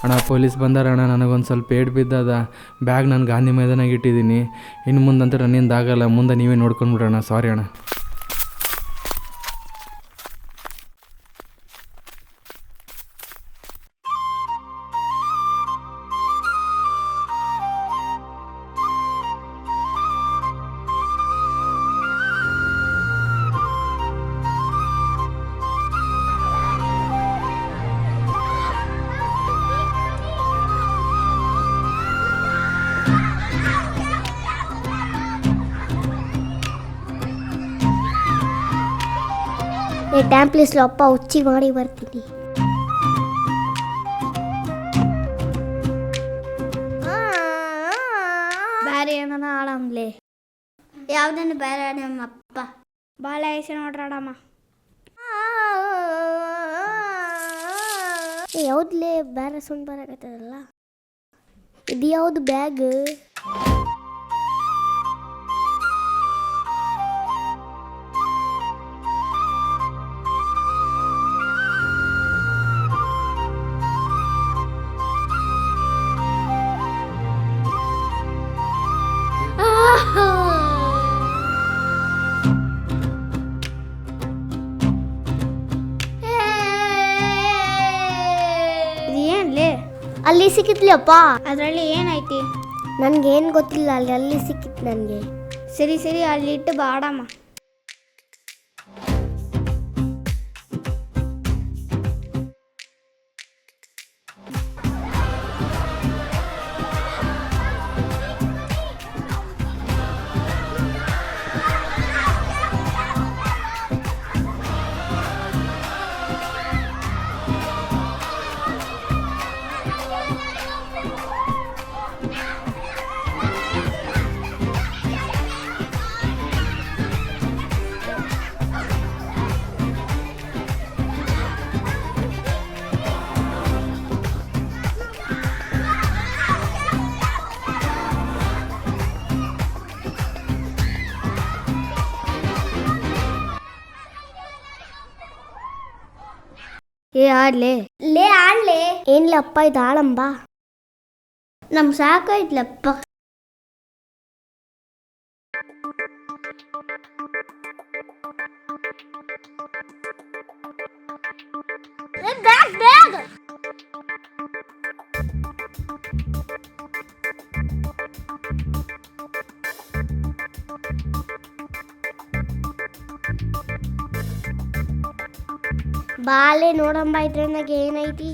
ಅಣ್ಣ ಪೊಲೀಸ್ ಬಂದಾರಣ್ಣ, ನನಗೊಂದು ಸ್ವಲ್ಪ ಏಟ್ ಬಿದ್ದದ. ಬ್ಯಾಗ್ ನಾನು ಗಾಂಧಿ ಮೈದಾನಾಗ ಇಟ್ಟಿದ್ದೀನಿ. ಇನ್ನು ಮುಂದಂತೂ ನನ್ನಿಂದ ಆಗಲ್ಲ, ಮುಂದೆ ನೀವೇ ನೋಡ್ಕೊಂಡ್ಬಿಡೋಣ. ಸಾರಿ ಅಣ್ಣ. ಡ್ಯಾಮ್ ಪ್ಲೇಸ್లో ಅಪ್ಪ ಹುಚ್ಚಿ ಮಾಡಿ ಬರ್ತೀನಿ. ಬೇರೆ ಏನಾನ ಆಡಮ್ಲೆ? ಯಾವ್ದನ್ನು ಬೇರೆ ಆಡಮ್ಮ ಅಪ್ಪ? ಬಾಳೆ ಐಸ ನೋಡ್ರಿ ಆಡಮ್ಮ. ಯಾವ್ದ್ಲೇ ಬೇರೆ ಸುಂಡ್ ಬರಕತ್ತದಲ್ಲ? ಇದು ಯಾವ್ದು ಬ್ಯಾಗ್? ಏನ್ಲೇ ಅಲ್ಲಿ ಸಿಕ್ಕಿತ್ಲಿ ಅಪ್ಪ? ಅದರಲ್ಲಿ ಏನೈತಿ? ನನ್ಗೇನು ಗೊತ್ತಿಲ್ಲ, ಅಲ್ಲಿ ಸಿಕ್ಕಿತ್ತು ನನಗೆ. ಸರಿ ಸರಿ, ಅಲ್ಲಿ ಇಟ್ಟು ಬಾಡಮ್ಮ. ಆಡ್ಲೆ ಆಡ್ಲೆ ಏನ್ಲಪ್ಪ ಇದು ಆಡಂಬ? ನಮ್ ಸಾಕಾಯ್ತ್ಲಪ್ಪ. ಬಾಲೆ ನೋಡಂಬ, ಇದ್ರನಾಗ ಏನೈತಿ?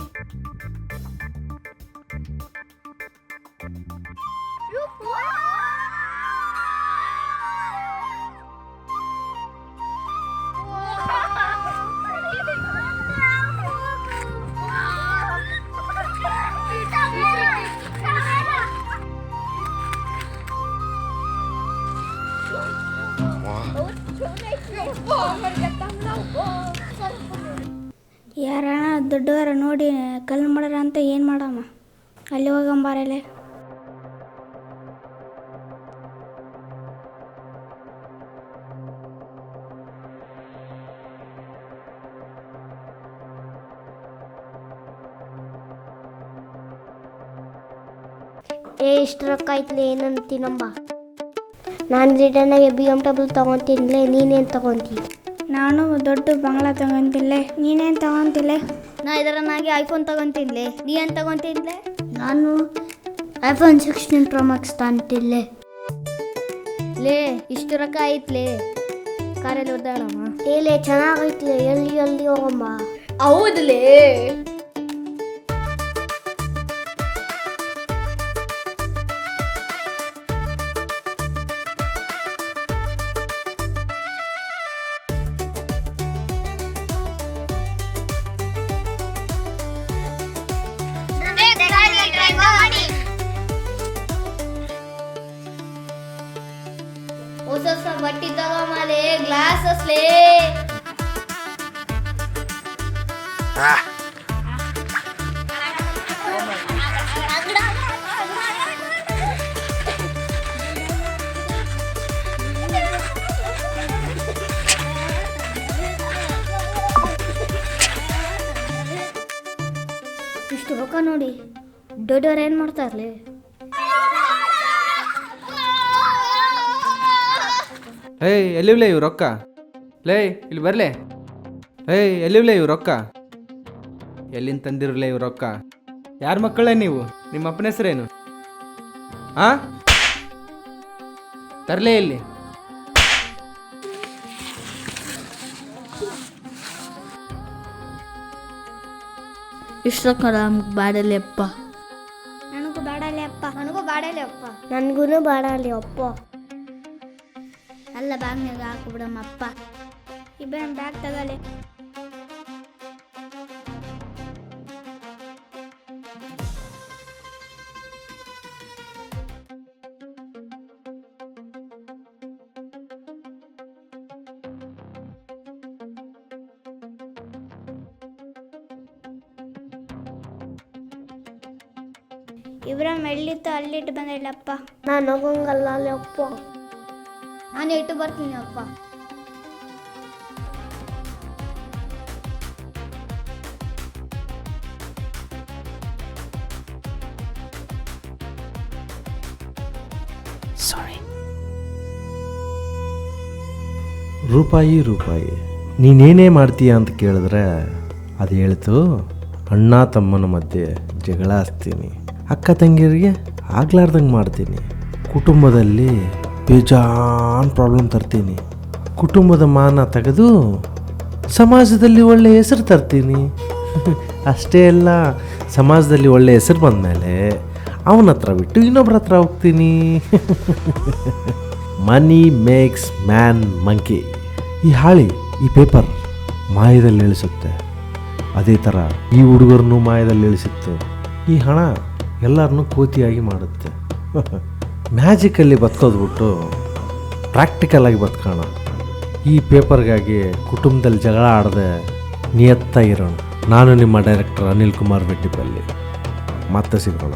ಯಾರಣ್ಣ ದೊಡ್ಡವರ ನೋಡಿ ಕಲ್ಲು ಮಾಡ್ಯಾರ ಅಂತ ಏನು ಮಾಡಮ್ಮ? ಅಲ್ಲಿ ಹೋಗಂಬಾರಲ್ಲೇ. ಇಷ್ಟು ರೊಕ್ಕ ಐತ್ಲೆ, ಏನಂತೀನಂಬ? ನಾನು ರಿಟರ್ನಾಗೆ BMW ತೊಗೊತೀನಿಲೆ, ನೀನೇನು ತೊಗೊತೀವಿ? ನಾನು ದೊಡ್ಡ ಬಂಗ್ಲಾ ತಗೊಂತಿಲ್ಲೆ, ನೀನೇನು ತಗೊಂತಿಲ್ಲೆ? ನಾ ಇದರನ್ನಾಗಿ ಐಫೋನ್ ತಗೊಂತಿನ್ಲೆ, ನೀ ಏನು ತಗೊಂತಿನ್ಲೆ? ನಾನು iPhone 16 Pro Max ತಗೊಂತಿಲ್ಲೆ. ಲೇ ಇಷ್ಟು ರೊಕ್ಕ ಐತ್ಲೆ, ಕಾರಲ್ಲಿ ಓದಾಡಮ್ಮ. ಏಲೇ ಚೆನ್ನಾಗೈತ್ಲೆ, ಎಲ್ಲಿ ಹೋಗಮ್ಮ? ಹೌದಲೇ. ಹೊಸ ಬಟ್ಟಿ ತಗೊಂಬಲೆ, ಗ್ಲಾಸ್ ಅಸ್ಲೇ. ಇಷ್ಟು ರೊಕ್ಕ ನೋಡಿ ದೊಡ್ಡವ್ರು ಏನು ಮಾಡ್ತಾರಲಿ? ಏಯ್ ಎಲ್ಲಿವ್ಲೇ ಇವ್ ರೊಕ್ಕ? ಲೇ ಇಲ್ಲಿ ಬರಲೇ. ಏಯ್ ಎಲ್ಲಿವ್ಲೇ ಇವ್ ರೊಕ್ಕ? ಎಲ್ಲಿಂದ ತಂದಿರಲೇ ಇವ್ ರೊಕ್ಕ? ಯಾರ ಮಕ್ಕಳೇ ನೀವು? ನಿಮ್ಮ ಅಪ್ಪನ ಹೆಸರೇನು? ಆ ತರಲೇ ಇಲ್ಲಿ. ಇಷ್ಟೊಕ್ಕ ನಮ್ಗೆ ಬಾಡಲಿ ಅಪ್ಪ. ನನಗೂ ಬಾಡಲಿ ಅಪ್ಪ. ನನಗೂ ಬಾಡಲಿ ಅಪ್ಪ. ನನಗೂ ಬಾಡಲಿ ಅಪ್ಪ. ಅಲ್ಲ ಬ್ಯಾಗ್ನಾಗ ಹಾಕ್ಬಿಡಮ್ಮ ಅಪ್ಪ. ಇಬ್ಬರ ಬ್ಯಾಗ್ ತಗೊಳ್ಳಿ. ಇಬ್ರಾಮ್ ಎಲ್ಲಿತ್ತು ಅಲ್ಲಿಟ್ಟು ಬಂದಿಲ್ಲಪ್ಪ. ನಾನು ಹೋಗಂಗಲ್ಲ ಅಲ್ಲಿ ಅಪ್ಪ. ನಾನು ಇಟ್ಟು ಬರ್ತೀನಿ ಅಪ್ಪ. ರೂಪಾಯಿ ನೀನೇನೇ ಮಾಡ್ತೀಯ ಅಂತ ಕೇಳಿದ್ರೆ ಅದು ಹೇಳ್ತು, ಅಣ್ಣ ತಮ್ಮನ ಮಧ್ಯೆ ಜಗಳ ಹಚ್ತೀನಿ, ಅಕ್ಕ ತಂಗಿಯರಿಗೆ ಆಗ್ಲಾರ್ದಂಗೆ ಮಾಡ್ತೀನಿ, ಕುಟುಂಬದಲ್ಲಿ ಬೇಜಾನ್ ಪ್ರಾಬ್ಲಮ್ ತರ್ತೀನಿ, ಕುಟುಂಬದ ಮಾನ ತೆಗೆದು ಸಮಾಜದಲ್ಲಿ ಒಳ್ಳೆ ಹೆಸರು ತರ್ತೀನಿ. ಅಷ್ಟೇ ಅಲ್ಲ, ಸಮಾಜದಲ್ಲಿ ಒಳ್ಳೆ ಹೆಸರು ಬಂದಮೇಲೆ ಅವನ ಹತ್ರ ಬಿಟ್ಟು ಇನ್ನೊಬ್ರ ಹತ್ರ ಹೋಗ್ತೀನಿ. ಮನಿ ಮೇಕ್ಸ್ ಮ್ಯಾನ್ ಮಂಕಿ. ಈ ಹಾಳಿ, ಈ ಪೇಪರ್ ಮಾಯದಲ್ಲಿ ಇಳಿಸುತ್ತೆ. ಅದೇ ಥರ ಈ ಹುಡುಗರನ್ನು ಮಾಯದಲ್ಲಿ ಇಳಿಸುತ್ತೆ. ಈ ಹಣ ಎಲ್ಲರನ್ನೂ ಕೋತಿಯಾಗಿ ಮಾಡುತ್ತೆ. ಮ್ಯಾಜಿಕಲ್ಲಿ ಬದುಕೋದು ಬಿಟ್ಟು ಪ್ರಾಕ್ಟಿಕಲಾಗಿ ಬದುಕೋಣ. ಈ ಪೇಪರ್ಗಾಗಿ ಕುಟುಂಬದಲ್ಲಿ ಜಗಳ ಆಡದೆ ನಿಯತ್ತಾಗಿರೋಣ. ನಾನು ನಿಮ್ಮ ಡೈರೆಕ್ಟರ್ ಅನಿಲ್ ಕುಮಾರ್ ರೆಡ್ಡಿಪಲ್ಲಿ. ಮತ್ತೆ ಸಿಗೋಣ.